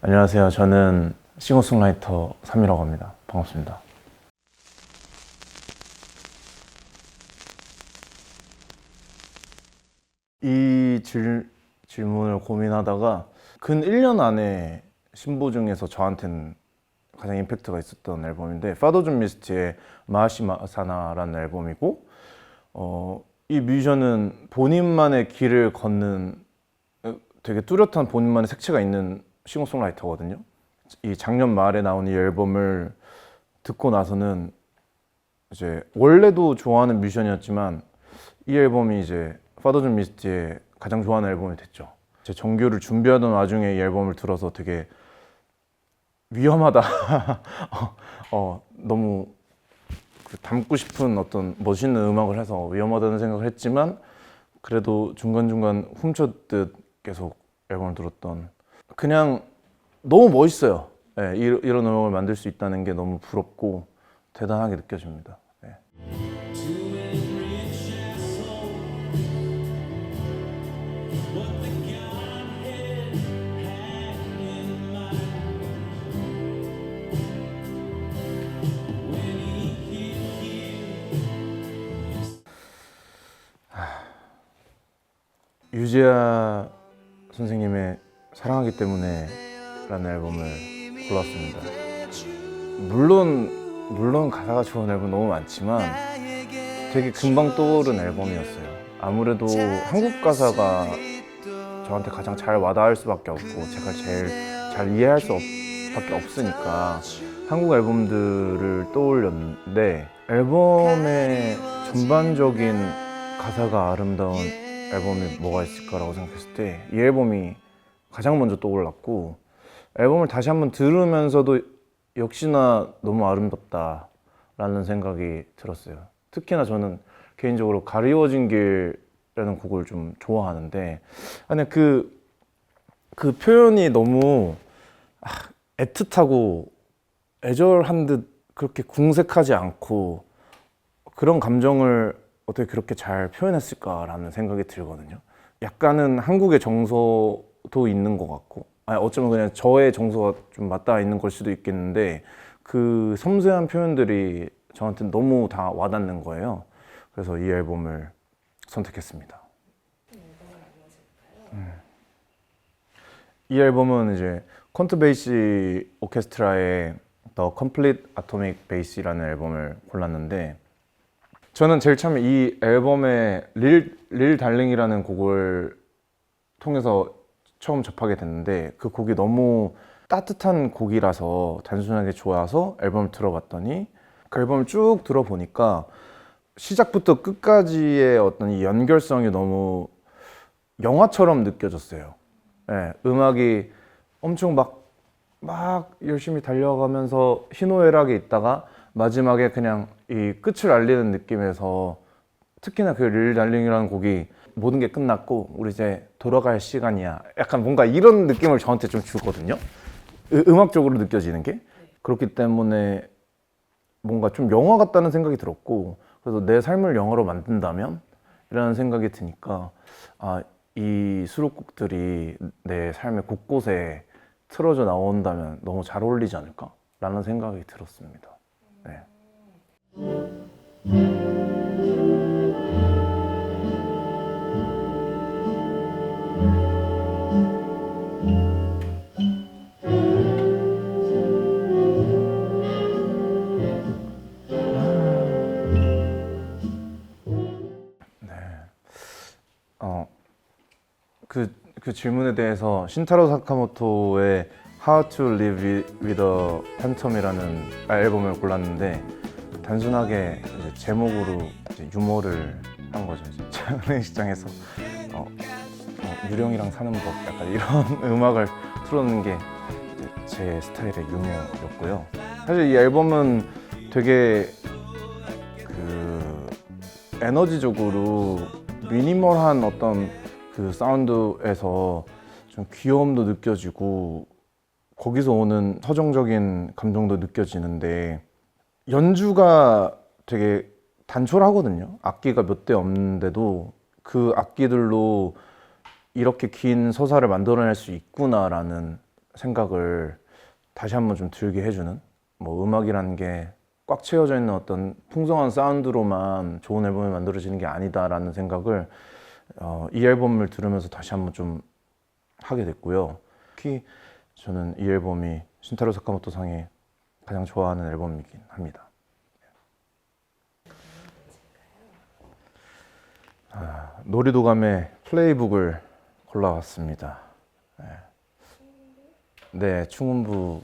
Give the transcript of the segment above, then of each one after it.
안녕하세요. 저는 싱어송라이터 3이라고 합니다. 반갑습니다. 이 질문을 고민하다가 근 1년 안에 신보 중에서 저한테는 가장 임팩트가 있었던 앨범인데 파더 존 미스트의 마시마사나라는 앨범이고 이 뮤지션은 본인만의 길을 걷는 되게 뚜렷한 본인만의 색채가 있는 싱어송라이터거든요. 이 작년 말에 나온 이 앨범을 듣고 나서는 이제 원래도 좋아하는 뮤지션이었지만 이 앨범이 이제 파더 존 미스트의 가장 좋아하는 앨범이 됐죠. 제 정규를 준비하던 와중에 이 앨범을 들어서 되게 위험하다. 너무 담고 싶은 어떤 멋있는 음악을 해서 위험하다는 생각을 했지만 그래도 중간중간 훔쳤듯 계속 앨범을 들었던 그냥 너무 멋있어요. 네, 이런 음악을 만들 수 있다는 게 너무 부럽고 대단하게 느껴집니다. 네. 유지아 선생님의 사랑하기 때문에 라는 앨범을 골랐습니다. 물론 가사가 좋은 앨범 너무 많지만 되게 금방 떠오른 앨범이었어요. 아무래도 한국 가사가 저한테 가장 잘 와닿을 수밖에 없고 제가 제일 잘 이해할 수밖에 없으니까 한국 앨범들을 떠올렸는데 앨범의 전반적인 가사가 아름다운 앨범이 뭐가 있을까라고 생각했을 때 이 앨범이 가장 먼저 떠올랐고 앨범을 다시 한번 들으면서도 역시나 너무 아름답다라는 생각이 들었어요. 특히나 저는 개인적으로 가리워진 길이라는 곡을 좀 좋아하는데 아니 그 표현이 너무 애틋하고 애절한 듯 그렇게 궁색하지 않고 그런 감정을 어떻게 그렇게 잘 표현했을까라는 생각이 들거든요. 약간은 한국의 정서도 있는 것 같고 어쩌면 그냥 저의 정서가 좀 맞닿아 있는 걸 수도 있겠는데 그 섬세한 표현들이 저한테 너무 다 와닿는 거예요. 그래서 이 앨범을 선택했습니다. 이 앨범은 이제 콘트 베이시 오케스트라의 The Complete Atomic Bass라는 앨범을 골랐는데 저는 제일 처음에 이 앨범의 릴 달링이라는 곡을 통해서 처음 접하게 됐는데 그 곡이 너무 따뜻한 곡이라서 단순하게 좋아서 앨범을 들어봤더니 그 앨범을 쭉 들어보니까 시작부터 끝까지의 어떤 이 연결성이 너무 영화처럼 느껴졌어요. 네, 음악이 엄청 막 열심히 달려가면서 희노애락에 있다가 마지막에 그냥 이 끝을 알리는 느낌에서 특히나 그 릴 달링이라는 곡이 모든 게 끝났고 우리 이제 돌아갈 시간이야 약간 뭔가 이런 느낌을 저한테 좀 주거든요. 음악적으로 느껴지는 게 그렇기 때문에 뭔가 좀 영화 같다는 생각이 들었고 그래서 내 삶을 영화로 만든다면? 이라는 생각이 드니까 이 수록곡들이 내 삶의 곳곳에 틀어져 나온다면 너무 잘 어울리지 않을까? 라는 생각이 들었습니다. 네. 그 질문에 대해서 신타로 사카모토의 How to Live with a Phantom이라는 앨범을 골랐는데 단순하게 이제 제목으로 이제 유머를 한 거죠. 장례식장에서 유령이랑 사는 법 약간 이런 음악을 틀어놓는 게 제 스타일의 유머였고요. 사실 이 앨범은 되게 그 에너지적으로 미니멀한 어떤 그 사운드에서 좀 귀여움도 느껴지고 거기서 오는 서정적인 감정도 느껴지는데 연주가 되게 단촐하거든요. 악기가 몇 대 없는데도 그 악기들로 이렇게 긴 서사를 만들어낼 수 있구나라는 생각을 다시 한번 좀 들게 해주는, 뭐 음악이라는 게 꽉 채워져 있는 어떤 풍성한 사운드로만 좋은 앨범이 만들어지는 게 아니다라는 생각을 이 앨범을 들으면서 다시 한번 좀 하게 됐고요. 특히 저는 이 앨범이 신타로 사카모토 상이 가장 좋아하는 앨범이긴 합니다. 노리도감의 플레이북을 골라왔습니다. 네, 충운부고요.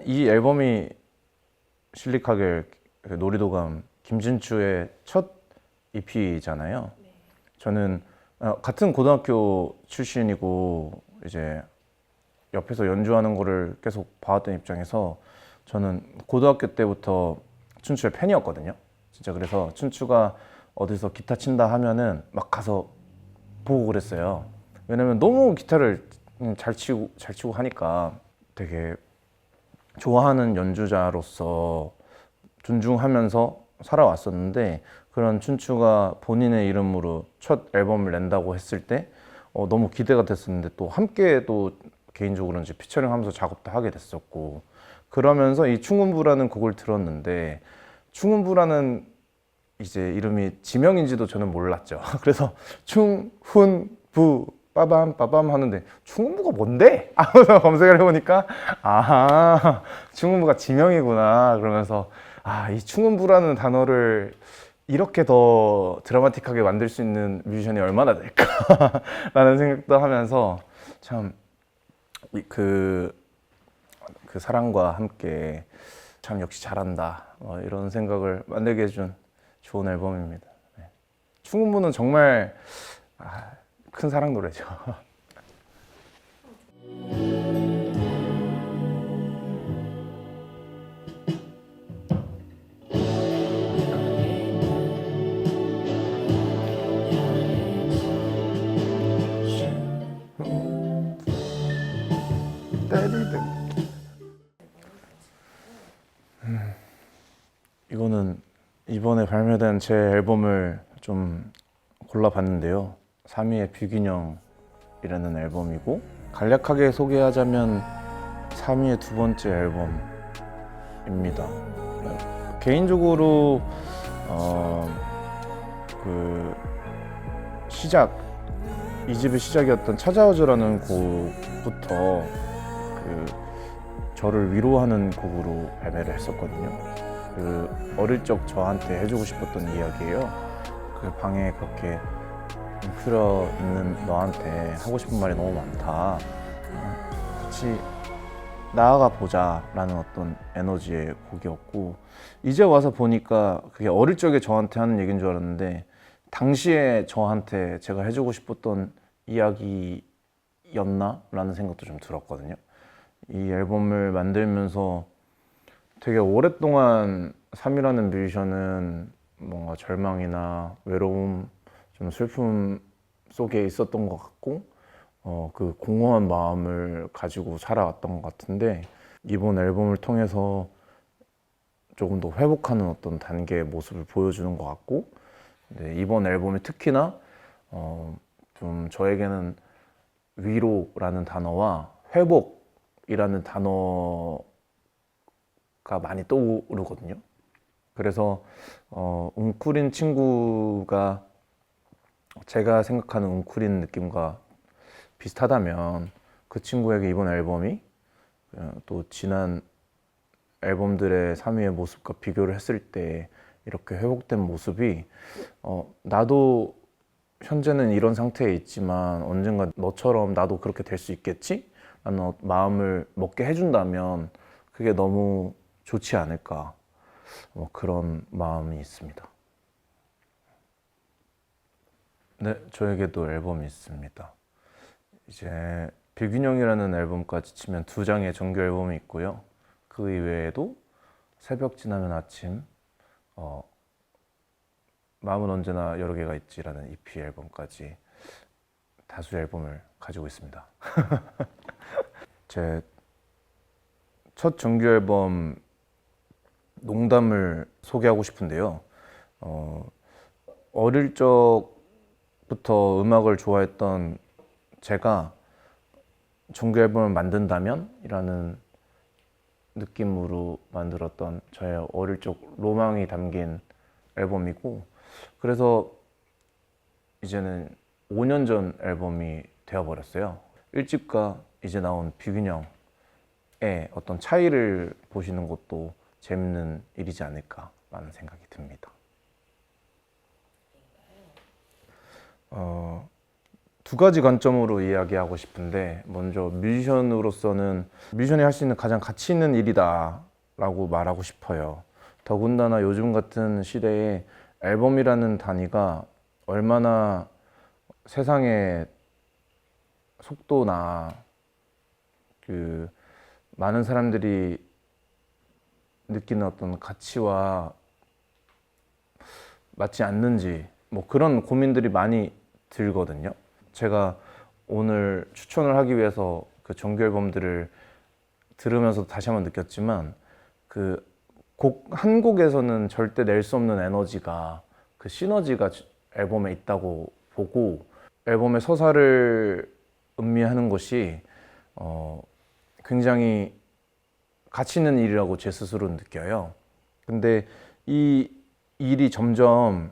이 앨범이 실리카겔 노리도감 김진추의 첫 EP잖아요. 저는 같은 고등학교 출신이고 이제 옆에서 연주하는 거를 계속 봐왔던 입장에서 저는 고등학교 때부터 춘추의 팬이었거든요. 진짜 그래서 춘추가 어디서 기타 친다 하면은 막 가서 보고 그랬어요. 왜냐면 너무 기타를 잘 치고 하니까 되게 좋아하는 연주자로서 존중하면서 살아왔었는데, 그런 춘추가 본인의 이름으로 첫 앨범을 낸다고 했을 때 너무 기대가 됐었는데, 또 함께 또 개인적으로 이제 피처링 하면서 작업도 하게 됐었고, 그러면서 이 충운부라는 곡을 들었는데, 충운부라는 이제 이름이 지명인지도 저는 몰랐죠. 그래서 충훈부 빠밤 빠밤 하는데 충운부가 뭔데? 하면서 검색을 해보니까 충운부가 지명이구나. 그러면서 이 충운부라는 단어를 이렇게 더 드라마틱하게 만들 수 있는 뮤지션이 얼마나 될까라는 생각도 하면서 참 그 사랑과 함께 참 역시 잘한다, 이런 생각을 만들게 해준 좋은 앨범입니다. 네. 충운부는 정말 큰 사랑 노래죠. 이거는 이번에 발매된 제 앨범을 좀 골라봤는데요. 3위의 비균형이라는 앨범이고, 간략하게 소개하자면 3위의 두 번째 앨범입니다. 개인적으로 그 이 집의 시작이었던 찾아오죠라는 곡부터 저를 위로하는 곡으로 발매를 했었거든요. 어릴 적 저한테 해주고 싶었던 이야기예요. 그 방에 그렇게 웅크려 있는 너한테 하고 싶은 말이 너무 많다. 같이 나아가 보자 라는 어떤 에너지의 곡이었고, 이제 와서 보니까 그게 어릴 적에 저한테 하는 얘기인 줄 알았는데, 당시에 저한테 제가 해주고 싶었던 이야기였나? 라는 생각도 좀 들었거든요. 이 앨범을 만들면서 되게 오랫동안 3이라는 뮤지션은 뭔가 절망이나 외로움, 좀 슬픔 속에 있었던 것 같고, 그 공허한 마음을 가지고 살아왔던 것 같은데, 이번 앨범을 통해서 조금 더 회복하는 어떤 단계의 모습을 보여주는 것 같고, 이번 앨범이 특히나 좀 저에게는 위로라는 단어와 회복이라는 단어가 많이 떠오르거든요. 그래서 웅크린 친구가 제가 생각하는 웅크린 느낌과 비슷하다면, 그 친구에게 이번 앨범이 또 지난 앨범들의 3위의 모습과 비교를 했을 때 이렇게 회복된 모습이 나도 현재는 이런 상태에 있지만 언젠가 너처럼 나도 그렇게 될 수 있겠지? 라는 마음을 먹게 해준다면 그게 너무 좋지 않을까, 그런 마음이 있습니다. 네, 저에게도 앨범이 있습니다. 이제 비균형이라는 앨범까지 치면 2장의 정규 앨범이 있고요. 그 이외에도 새벽 지나면 아침, 마음은 언제나 여러 개가 있지라는 EP 앨범까지 다수의 앨범을 가지고 있습니다. 제 첫 정규 앨범 농담을 소개하고 싶은데요. 어릴 적부터 음악을 좋아했던 제가 정규 앨범을 만든다면? 이라는 느낌으로 만들었던 저의 어릴 적 로망이 담긴 앨범이고, 그래서 이제는 5년 전 앨범이 되어버렸어요. 1집과 이제 나온 비균형의 어떤 차이를 보시는 것도 재밌는 일이지 않을까라는 생각이 듭니다. 두 가지 관점으로 이야기하고 싶은데, 먼저 뮤지션으로서는 뮤지션이 할 수 있는 가장 가치 있는 일이다 라고 말하고 싶어요. 더군다나 요즘 같은 시대에 앨범이라는 단위가 얼마나 세상의 속도나 그 많은 사람들이 느끼는 어떤 가치와 맞지 않는지, 뭐 그런 고민들이 많이 들거든요. 제가 오늘 추천을 하기 위해서 그 정규 앨범들을 들으면서 다시 한번 느꼈지만, 그 곡 한 곡에서는 절대 낼 수 없는 에너지가, 그 시너지가 앨범에 있다고 보고, 앨범의 서사를 음미하는 것이 굉장히 가치 있는 일이라고 제 스스로는 느껴요. 근데 이 일이 점점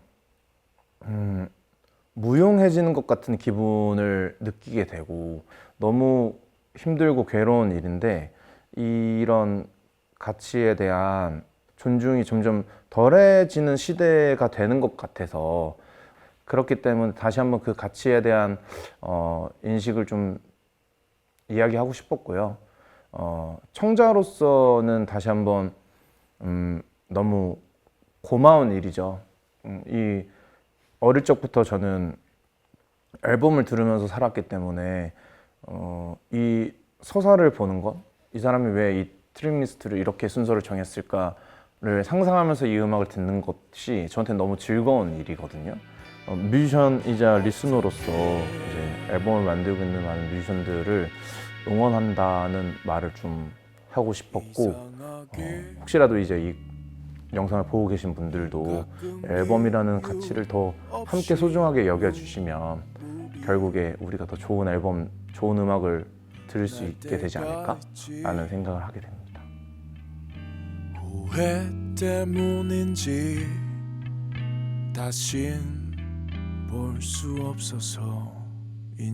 무용해지는 것 같은 기분을 느끼게 되고, 너무 힘들고 괴로운 일인데, 이런 가치에 대한 존중이 점점 덜해지는 시대가 되는 것 같아서, 그렇기 때문에 다시 한번 그 가치에 대한 인식을 좀 이야기하고 싶었고요. 청자로서는 다시 한번 너무 고마운 일이죠. 이 어릴 적부터 저는 앨범을 들으면서 살았기 때문에 이 서사를 보는 것, 이 사람이 왜 이 트랙리스트를 이렇게 순서를 정했을까를 상상하면서 이 음악을 듣는 것이 저한테 너무 즐거운 일이거든요. 뮤지션이자 리스너로서 이제 앨범을 만들고 있는 많은 뮤지션들을 응원한다는 말을 좀 하고 싶었고, 혹시라도 이제 이 영상을 보고 계신 분들도 앨범이라는 가치를 더 함께 소중하게 여겨주시면 결국에 우리가 더 좋은 앨범, 좋은 음악을 들을 수 있게 되지 않을까라는 생각을 하게 됩니다. 후회 때문인지 다신 볼 수 없어서인지